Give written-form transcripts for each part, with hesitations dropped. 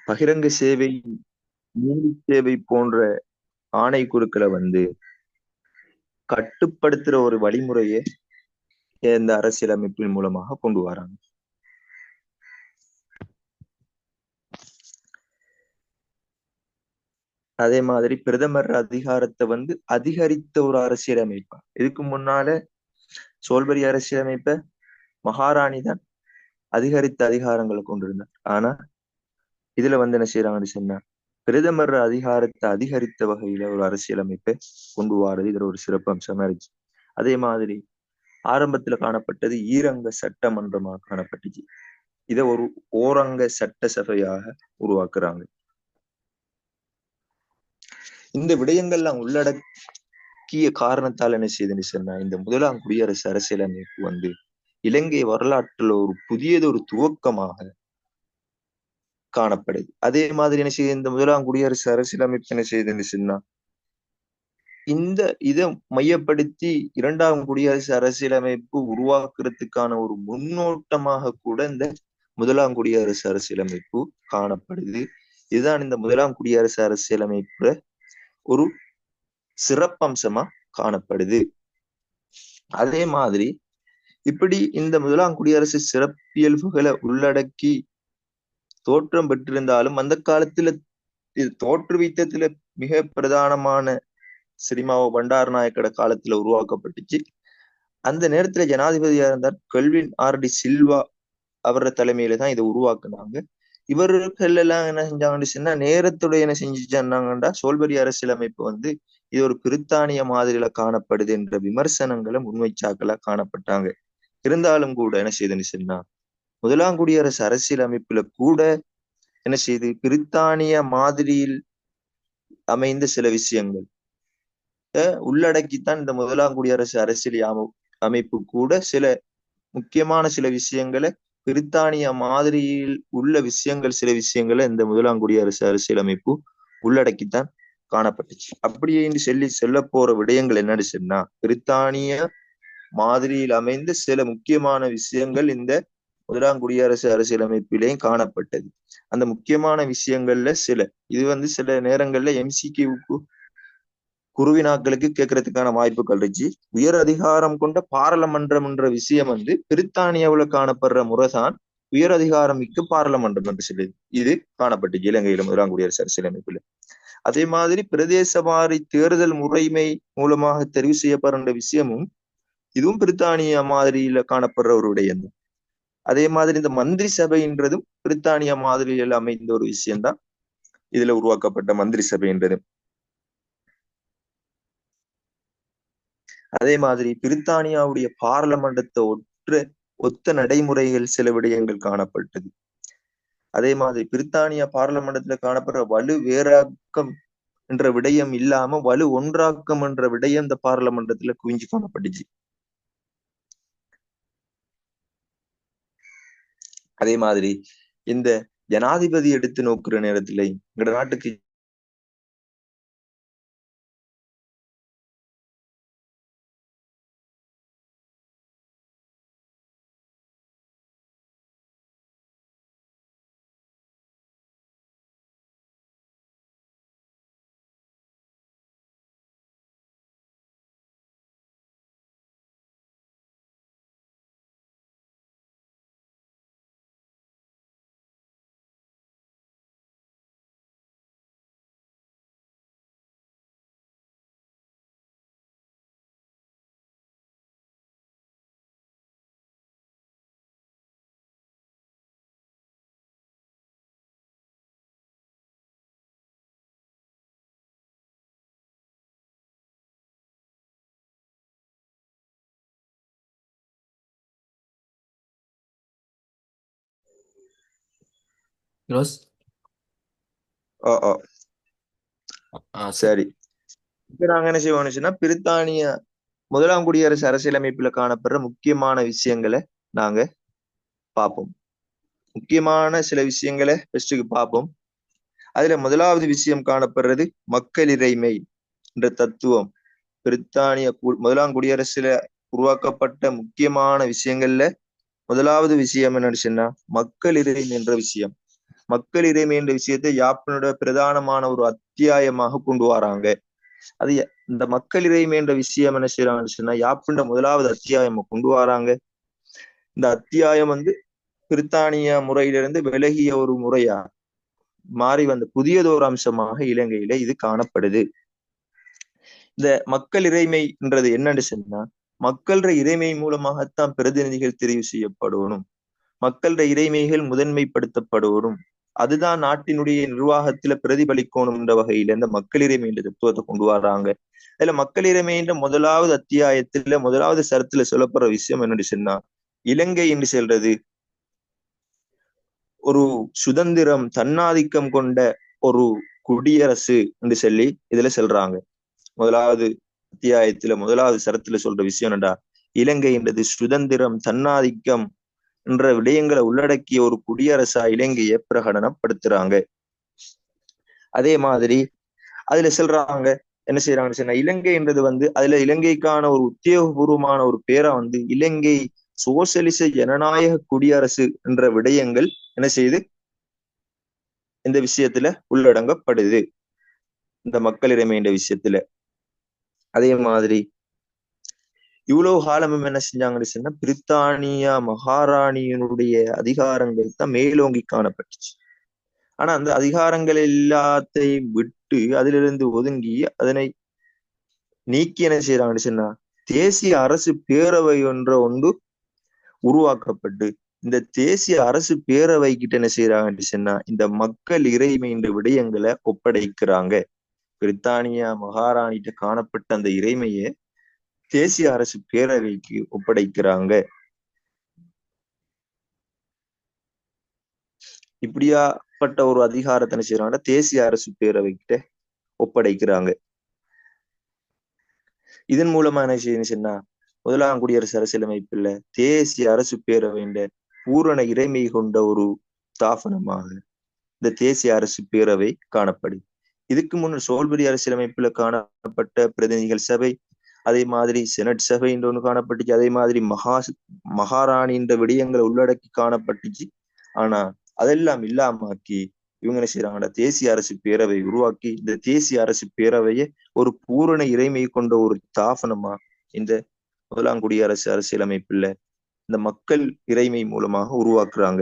பகிரங்க சேவை, நீதி சேவை போன்ற ஆணை குழுக்களை கட்டுப்படுத்துற ஒரு வழிமுறையை இந்த அரசியலமைப்பின் மூலமாக கொண்டு வராங்க. அதே மாதிரி பிரதமர் அதிகாரத்தை அதிகரித்த ஒரு அரசியலமைப்பா. இதுக்கு முன்னால சோல்பரி அரசியலமைப்ப மகாராணி தான் அதிகரித்த அதிகாரங்களை கொண்டிருந்தார். ஆனா இதுல என்ன செய்யறாங்கன்னு சொன்னா, பிரதமர் அதிகாரத்தை அதிகரித்த வகையில ஒரு அரசியலமைப்பை கொண்டு வாரது இதுல ஒரு சிறப்பு அம்சமா இருந்துச்சு. அதே மாதிரி ஆரம்பத்துல காணப்பட்டது ஈரங்க சட்டமன்றமாக காணப்பட்டுச்சு. இதை ஒரு ஓரங்க சட்டசபையாக உருவாக்குறாங்க. இந்த விடயங்கள்லாம் உள்ளடக்கிய காரணத்தால் என்ன செய்யுதுன்னு சொன்னா, இந்த முதலாம் குடியரசு அரசியலமைப்பு இலங்கை வரலாற்றுல ஒரு புதியதொரு துவக்கமாக காணப்படுது. அதே மாதிரி என்ன செய்யுது, இந்த முதலாம் குடியரசு அரசியலமைப்பு என்ன செய்யுதுன்னு சொன்னா, இதை மையப்படுத்தி இரண்டாம் குடியரசு அரசியலமைப்பு உருவாக்குறதுக்கான ஒரு முன்னோட்டமாக கூட இந்த முதலாம் குடியரசு அரசியலமைப்பு காணப்படுது. இதுதான் இந்த முதலாம் குடியரசு அரசியலமைப்புல ஒரு சிறப்பம்சமா காணப்படுது. அதே மாதிரி இப்படி இந்த முதலாம் குடியரசு சிறப்பியல்புகளை உள்ளடக்கி தோற்றம் பெற்றிருந்தாலும் அந்த காலத்துல இது தோற்றுவித்ததுல மிக பிரதானமான சினிமாவோ பண்டார் நாயக்கோட காலத்துல உருவாக்கப்பட்டுச்சு. அந்த நேரத்துல ஜனாதிபதியா இருந்தார் கெல்வின் ஆர்.டி. சில்வா அவரோட தலைமையில தான் இதை உருவாக்குனாங்க. இவர்கள் எல்லாம் என்ன செஞ்சாங்கன்னு சொன்னா, நேரத்துடைய என்ன செஞ்சுட்டாங்கண்டா சோல்பரி அரசியலமைப்பு இது ஒரு பிரித்தானிய மாதிரியில காணப்படுது என்ற விமர்சனங்களை முன்வைச்சாக்களா காணப்பட்டாங்க. இருந்தாலும் கூட என்ன செய்யுதுன்னு சொன்னா, முதலாம் குடியரசு அரசியலமைப்புல கூட என்ன செய்யுது, பிரித்தானிய மாதிரியில் அமைந்த சில விஷயங்கள் உள்ளடக்கித்தான் இந்த முதலாம் குடியரசு அரசியல் அமைப்பு கூட சில முக்கியமான சில விஷயங்களை பிரித்தானிய மாதிரியில் உள்ள சில விஷயங்களை இந்த முதலாம் குடியரசு அரசியலமைப்பு உள்ளடக்கித்தான் காணப்பட்டுச்சு. அப்படியே சொல்ல போற விடயங்கள் என்னன்னு சொன்னா, பிரித்தானிய மாதிரியில் அமைந்த சில முக்கியமான விஷயங்கள் இந்த முதலாம் குடியரசு அரசியலமைப்பிலேயும் காணப்பட்டது. அந்த முக்கியமான விஷயங்கள்ல சில இது சில நேரங்கள்ல எம்சிக்யூக்கு குருவினாக்களுக்கு கேட்கறதுக்கான வாய்ப்புகள் இருந்துச்சு. உயர் அதிகாரம் கொண்ட பாராளுமன்றம் என்ற விஷயம் பிரித்தானியாவுல காணப்படுற முறைதான் உயர் அதிகாரம் மிக்க பாராளுமன்றம் என்று சொல்லுது. இது காணப்பட்டுச்சு இலங்கையில முதலாம் குடியரசு அரசியலமைப்புல. அதே மாதிரி பிரதேச வாரி தேர்தல் முறைமை மூலமாக தெரிவு செய்யப்படுற விஷயமும் இதுவும் பிரித்தானிய மாதிரியில காணப்படுற ஒரு விடயம். அதே மாதிரி இந்த மந்திரி சபைன்றதும் பிரித்தானிய மாதிரியில் அமைந்த ஒரு விஷயம்தான் இதுல உருவாக்கப்பட்ட மந்திரி சபைன்றது. அதே மாதிரி பிரித்தானியாவுடைய பாராளுமன்றத்தை ஒத்த நடைமுறைகள் சில விடயங்கள் காணப்பட்டது. அதே மாதிரி பிரித்தானியா பாராளுமன்றத்துல காணப்படுற வலு வேறாக்கம் என்ற விடயம் இல்லாம வலு ஒன்றாக்கம் என்ற விடயம் இந்த பாராளுமன்றத்துல குவிஞ்சு காணப்பட்டுச்சு. அதே மாதிரி இந்த ஜனாதிபதி எடுத்து நோக்குற நேரத்துல எங்க நாட்டுக்கு சரி, இப்ப நாங்க என்ன செய்வோம்னுச்சுன்னா, பிரித்தானிய முதலாம் குடியரசு அரசியலமைப்புல காணப்படுற முக்கியமான விஷயங்களை நாங்க பார்ப்போம். முக்கியமான சில விஷயங்களை ஃபர்ஸ்டுக்கு பார்ப்போம். அதுல முதலாவது விஷயம் காணப்படுறது மக்கள் இறைமை என்ற தத்துவம். பிரித்தானிய முதலாம் குடியரசுல உருவாக்கப்பட்ட முக்கியமான விஷயங்கள்ல முதலாவது விஷயம் என்னன்னு சொன்னா மக்கள் இறைமை என்ற விஷயம். மக்கள் இறைமை என்ற விஷயத்தை யாப்பினோட பிரதானமான ஒரு அத்தியாயமாக கொண்டு வராங்க. அது இந்த மக்கள் இறைமை என்ற விஷயம் என்ன செய்யறாங்கன்னு சொன்னா யாப்பிண்ட முதலாவது அத்தியாயம் கொண்டு வராங்க. இந்த அத்தியாயம் பிரித்தானிய முறையிலிருந்து விலகிய ஒரு முறையா மாறி வந்த புதியதொரு அம்சமாக இலங்கையில இது காணப்படுது. இந்த மக்கள் இறைமைன்றது என்னன்னு சொன்னா மக்கள இறைமை மூலமாகத்தான் பிரதிநிதிகள் தெரிவு செய்யப்படணும், மக்கள இறைமைகள் முதன்மைப்படுத்தப்படணும், அதுதான் நாட்டினுடைய நிர்வாகத்துல பிரதிபலிக்கணும் என்ற வகையில இந்த மக்கள் இறைமை என்ற தத்துவத்தை கொண்டு வர்றாங்க. அதுல மக்கள் இறைமை என்ற முதலாவது அத்தியாயத்துல முதலாவது சரத்துல சொல்லப்படுற விஷயம் என்னன்னு சொன்னா இலங்கை என்று சொல்றது ஒரு சுதந்திரம் தன்னாதிக்கம் கொண்ட ஒரு குடியரசு என்று சொல்லி இதுல சொல்றாங்க. முதலாவது அத்தியாயத்துல முதலாவது சரத்துல சொல்ற விஷயம் என்னடா இலங்கை என்றது சுதந்திரம் தன்னாதிக்கம் என்ற விடயங்களை உள்ளடக்கிய ஒரு குடியரசா இலங்கையை பிரகடனப்படுத்துறாங்க. அதே மாதிரி அதுல சொல்றாங்க என்ன செய்யறாங்கன்னு சொன்னா இலங்கை என்றது அதுல இலங்கைக்கான ஒரு உத்தியோகபூர்வமான ஒரு பேரா இலங்கை சோசியலிச ஜனநாயக குடியரசு என்ற விடயங்கள் என்ன செய்யுது இந்த விஷயத்துல உள்ளடங்கப்படுது இந்த மக்கள் இறைமை என்ற விஷயத்துல. அதே மாதிரி இவ்வளவு காலமும் என்ன செஞ்சாங்கன்னு சொன்னா பிரித்தானியா மகாராணியினுடைய அதிகாரங்கள் தான் மேலோங்கி காணப்பட்டுச்சு. ஆனா அந்த அதிகாரங்கள் எல்லாத்தையும் விட்டு அதிலிருந்து ஒதுங்கி அதனை நீக்கி என்ன செய்யறாங்கன்னு சொன்னா தேசிய அரசு பேரவை ஒன்று உருவாக்கப்பட்டு இந்த தேசிய அரசு பேரவை கிட்ட என்ன செய்யறாங்கன்னு சொன்னா இந்த மக்கள் இறைமை என்ற விடயங்களை ஒப்படைக்கிறாங்க. பிரித்தானியா மகாராணிட்ட காணப்பட்ட அந்த இறைமையை தேசிய அரசு பேரவைக்கு ஒப்படைக்கிறாங்க. இப்படியாப்பட்ட ஒரு அதிகாரத்தை என்ன செய்யறாங்கன்னா தேசிய அரசு பேரவை கிட்ட ஒப்படைக்கிறாங்க. இதன் மூலமா என்ன செய்யணும்னா முதலாம் குடியரசு அரசியலமைப்புல தேசிய அரசு பேரவை என்ற பூரண இறைமை கொண்ட ஒரு ஸ்தாபனமாக இந்த தேசிய அரசு பேரவை காணப்படுது. இதுக்கு முன்னர் சோல்பரி அரசியலமைப்புல காணப்பட்ட பிரதிநிதிகள் சபை, அதே மாதிரி செனட் சபை என்று ஒண்ணு காணப்பட்டுச்சு, அதே மாதிரி மகாராணி என்ற விடயங்களை உள்ளடக்கி காணப்பட்டுச்சு. ஆனா அதெல்லாம் இல்லாமக்கி இவங்க என்ன செய்யறாங்கன்னா தேசிய அரசு பேரவை உருவாக்கி இந்த தேசிய அரசு பேரவையை ஒரு பூரண இறைமை கொண்ட ஒரு ஸ்தாபனமா இந்த முதலாம் குடியரசு அரசியலமைப்புல இந்த மக்கள் இறைமை மூலமாக உருவாக்குறாங்க.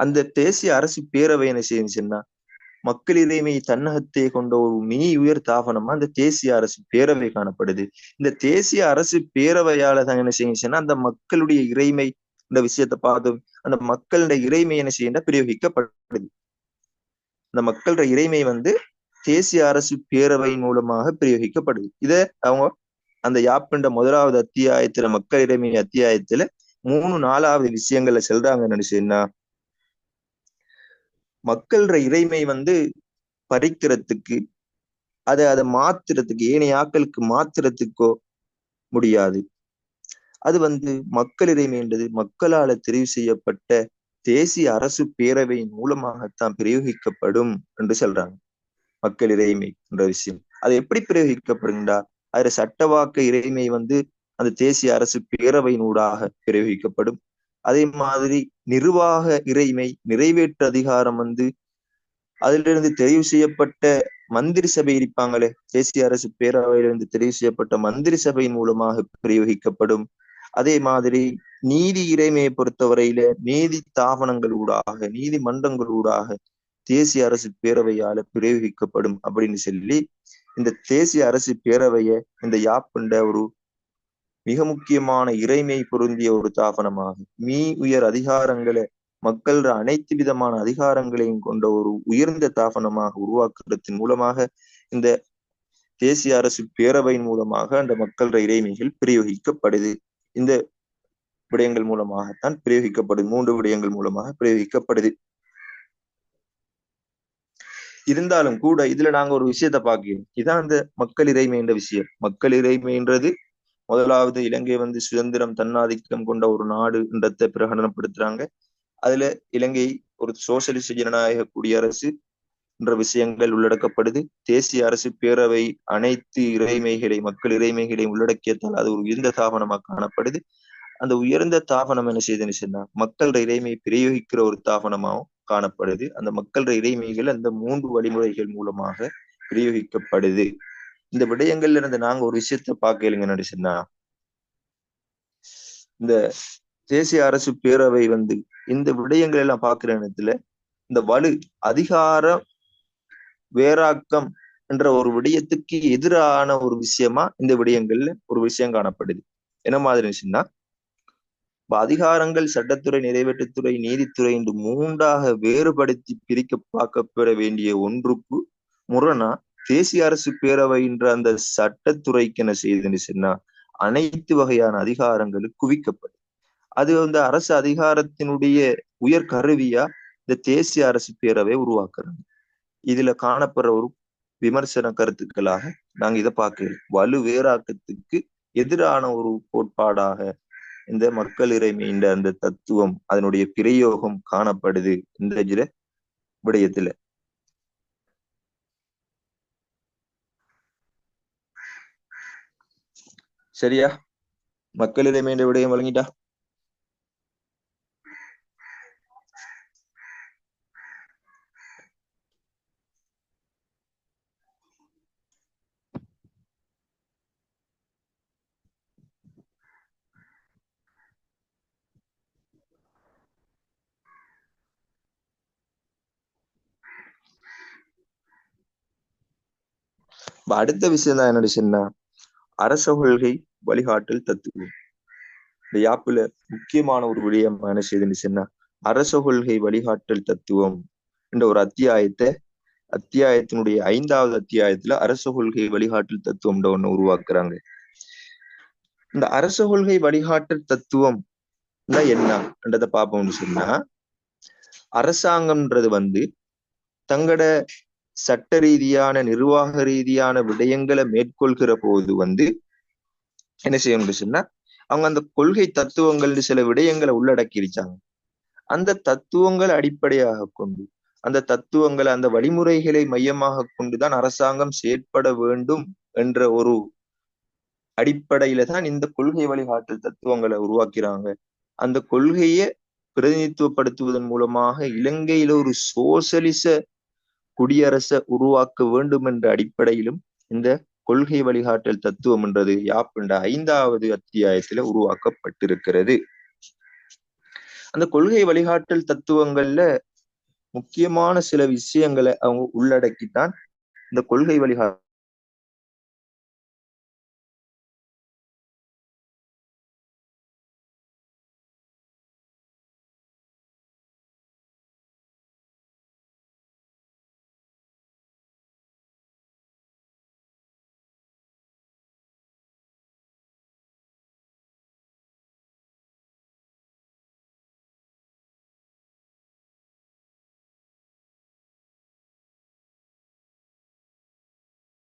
அந்த தேசிய அரசு பேரவை என்ன செய்யுச்சுன்னா மக்கள் இறைமை தன்னகத்தை கொண்ட ஒரு மினி உயர் தாபனமா அந்த தேசிய அரசு பேரவை காணப்படுது. இந்த தேசிய அரசு பேரவையால தான் என்ன செய்யுச்சுன்னா அந்த மக்களுடைய இறைமை இந்த விஷயத்தை பார்த்தோம். அந்த மக்களுடைய இறைமை என்ன செய்ய பிரயோகிக்கப்படுது. அந்த மக்களுடைய இறைமை தேசிய அரசு பேரவை மூலமாக பிரயோகிக்கப்படுது. இத அவங்க அந்த யாப்பிண்ட முதலாவது அத்தியாயத்துல மக்கள் இறைமை அத்தியாயத்துல 3-4வது விஷயங்கள்ல சொல்றாங்க. நினைச்சுன்னா மக்கள இறைமை பறிக்கிறதுக்கு அதை மாத்துறதுக்கு ஏனைய ஆக்களுக்கு மாத்துறதுக்கோ முடியாது. அது மக்கள் இறைமை என்றது மக்களால தெரிவு செய்யப்பட்ட தேசிய அரசு பேரவையின் மூலமாகத்தான் பிரயோகிக்கப்படும் என்று சொல்றாங்க. மக்கள் இறைமை என்ற விஷயம் அது எப்படி பிரயோகிக்கப்படுங்கடா அதுல சட்டவாக்க இறைமை அந்த தேசிய அரசு பேரவையினூடாக பிரயோகிக்கப்படும். அதே மாதிரி நிர்வாக இறைமை நிறைவேற்று அதிகாரம் அதிலிருந்து தெரிவு செய்யப்பட்ட மந்திரி சபை இருப்பாங்களே தேசிய அரசு பேரவையிலிருந்து தெரிவு செய்யப்பட்ட மந்திரி சபையின் மூலமாக பிரயோகிக்கப்படும். அதே மாதிரி நீதி இறைமையை பொறுத்தவரையில நீதி தாவனங்களூடாக நீதிமன்றங்களூடாக தேசிய அரசு பேரவையால பிரயோகிக்கப்படும் அப்படின்னு சொல்லி இந்த தேசிய அரசு பேரவைய இந்த யாப்புண்ட ஒரு மிக முக்கியமான இறைமை பொருந்திய ஒரு தாபனமாக உயர் அதிகாரங்களை மக்கள் அனைத்து விதமான அதிகாரங்களையும் கொண்ட ஒரு உயர்ந்த தாபனமாக உருவாக்குறதன் மூலமாக இந்த தேசிய அரசு பேரவையின் மூலமாக அந்த மக்கள் இறைமைகள் பிரயோகிக்கப்படுது. இந்த விடயங்கள் மூலமாகத்தான் பிரயோகிக்கப்படுது. 3 விடயங்கள் மூலமாக பிரயோகிக்கப்படுது. இருந்தாலும் கூட இதுல நாங்க ஒரு விஷயத்த பாக்கிறோம். இதான் அந்த மக்கள் இறைமை என்ற விஷயம். மக்கள் இறைமைன்றது முதலாவது இலங்கை சுதந்திரம் தன்னாதிக்கம் கொண்ட ஒரு நாடு என்றதை பிரகடனப்படுத்துறாங்க. அதுல இலங்கை ஒரு சோசியலிச ஜனநாயக குடியரசு என்ற விஷயங்கள் உள்ளடக்கப்படுது. தேசிய அரசு பேரவை அனைத்து இறைமைகளை மக்கள் இறைமைகளை உள்ளடக்கியதால் அது ஒரு உயர்ந்த தாபனமாக காணப்படுது. அந்த உயர்ந்த தாபனம் என்ன செய்யுதுன்னு சொன்னா மக்களோட இறைமையை பிரயோகிக்கிற ஒரு தாபனமாகவும் காணப்படுது. அந்த மக்களோட இறைமைகள் அந்த 3 வழிமுறைகள் மூலமாக பிரயோகிக்கப்படுது. இந்த விடயங்கள்ல இருந்து நாங்க ஒரு விஷயத்த பார்க்கலுங்க நடிச்சுன்னா, இந்த தேசிய அரசு பேரவை இந்த விடயங்கள் எல்லாம் பார்க்கிற இடத்துல இந்த வலு அதிகார வேறாக்கம் என்ற ஒரு விடயத்துக்கு எதிரான ஒரு விஷயமா இந்த விடயங்கள்ல ஒரு விஷயம் காணப்படுது. என்ன மாதிரி இருந்துச்சுன்னா, அதிகாரங்கள் சட்டத்துறை, நிறைவேற்றுத்துறை, நீதித்துறை என்று 3ஆக வேறுபடுத்தி பிரிக்க பார்க்கப்பெற வேண்டிய ஒன்றுக்கு முரணா தேசிய அரசு பேரவை என்ற அந்த சட்டத்துறைக்கு என்ன செய்யுதுன்னு சொன்னா அனைத்து வகையான அதிகாரங்களும் குவிக்கப்படும். அது அரசு அதிகாரத்தினுடைய உயர் கருவியா இந்த தேசிய அரசு பேரவை உருவாக்குறாங்க. இதுல காணப்படுற ஒரு விமர்சன கருத்துக்களாக நாங்க இதை பார்க்கிறோம். வலு வேறாக்கத்துக்கு எதிரான ஒரு கோட்பாடாக இந்த மக்கள் இறைமை என்ற அந்த தத்துவம் அதனுடைய பிரயோகம் காணப்படுது இந்த விடயத்துல. சரியா? மக்கள் இறைமை என்ற விடயம் வழங்கிட்டா அடுத்த விஷயம் தான் என்ன சொன்னா அரச கொள்கை வழிகாட்டல் தத்துவம். இந்த யாப்புல முக்கியமான ஒரு விடயம் என்ன செய்யுதுன்னு சொன்னா அரச கொள்கை வழிகாட்டல் தத்துவம் என்ற ஒரு அத்தியாயத்தினுடைய 5வது அத்தியாயத்துல அரச கொள்கை வழிகாட்டல் தத்துவம் ஒண்ணு உருவாக்குறாங்க. இந்த அரச கொள்கை வழிகாட்டல் தத்துவம் என்னன்றதை பார்ப்போம்னு சொன்னா, அரசாங்கம்ன்றது தங்கட சட்ட ரீதியான நிர்வாக ரீதியான விடயங்களை மேற்கொள்கிற போது என்ன செய்யணும்னு சொன்னா அவங்க அந்த கொள்கை தத்துவங்கள் சில விடயங்களை உள்ளடக்கிருச்சாங்க. அந்த தத்துவங்களை அடிப்படையாக கொண்டு அந்த தத்துவங்களை அந்த வழிமுறைகளை மையமாக கொண்டுதான் அரசாங்கம் செயற்பட வேண்டும் என்ற ஒரு அடிப்படையில தான் இந்த கொள்கை வழிகாட்டல் தத்துவங்களை உருவாக்கிறாங்க. அந்த கொள்கையை பிரதிநிதித்துவப்படுத்துவதன் மூலமாக இலங்கையில ஒரு சோசலிச குடியரசை உருவாக்க வேண்டும் என்ற அடிப்படையிலும் இந்த கொள்கை வழிகாட்டல் தத்துவம் என்றது யாப்புண்ட 5வது அத்தியாயத்துல உருவாக்கப்பட்டிருக்கிறது. அந்த கொள்கை வழிகாட்டல் தத்துவங்கள்ல முக்கியமான சில விஷயங்களை அவங்க உள்ளடக்கித்தான் இந்த கொள்கை வழிகாட்டல்